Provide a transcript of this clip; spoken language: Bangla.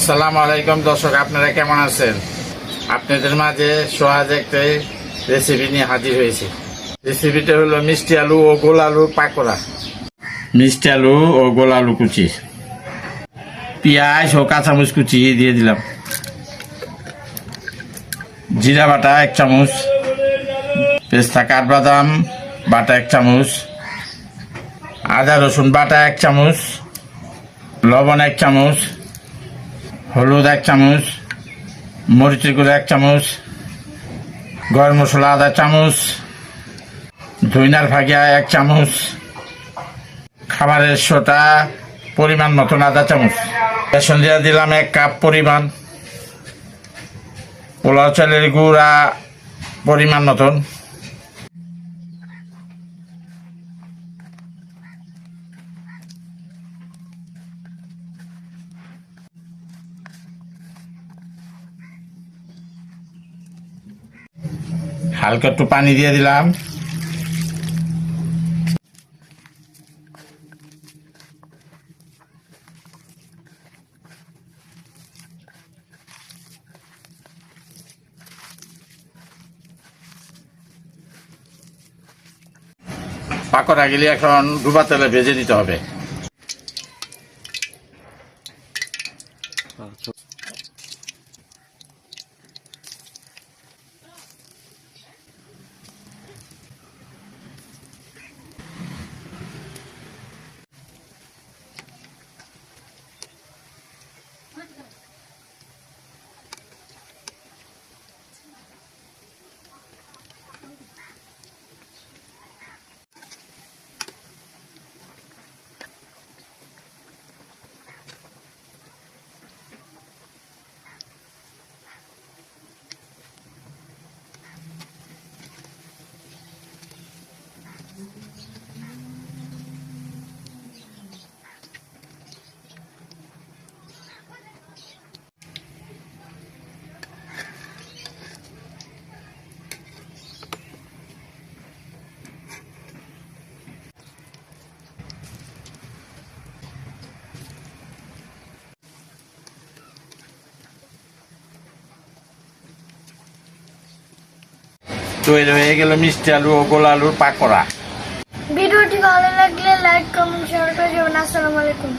আসসালামু আলাইকুম দর্শক, আপনারা কেমন আছেন? আপনাদের মাঝে সহজ একটা রেসিপি নিয়ে হাজির হয়েছি। রেসিপিটা হলো মিষ্টি আলু ও গোল আলুর পাকোড়া। মিষ্টি আলু ও গোল আলু কুচি, পেঁয়াজ ও কাঁচামরিচ কুচি দিয়ে দিলাম, জিরা বাটা 1 চামচ, পেস্তা কাঠবাদাম বাটা 1 চামচ, আদা রসুন বাটা 1 চামচ, লবণ 1 চামচ, হলুদ 1 চামচ, মরিচের গুঁড়ো 1 চামচ, গরম মশলা আধা চামচ, ধইনার ভাগিয়া 1 চামচ, খাবারের সোটা পরিমাণ মতন আধা চামচ, বেসন দিয়ে দিলাম 1 কাপ পরিমাণ, পোলাও চালের গুঁড়া পরিমাণ মতন, হালকা একটু পানি দিয়ে দিলাম, পাকোড়া গেলে এখন ডুবা তেলে ভেজে দিতে হবে। তৈরি হয়ে গেল মিষ্টি আলু ও গোল আলুর পাকোড়া। ভিডিওটি ভালো লাগলে লাইক কমেন্ট শেয়ার করে যাবেন। আসসালামু আলাইকুম।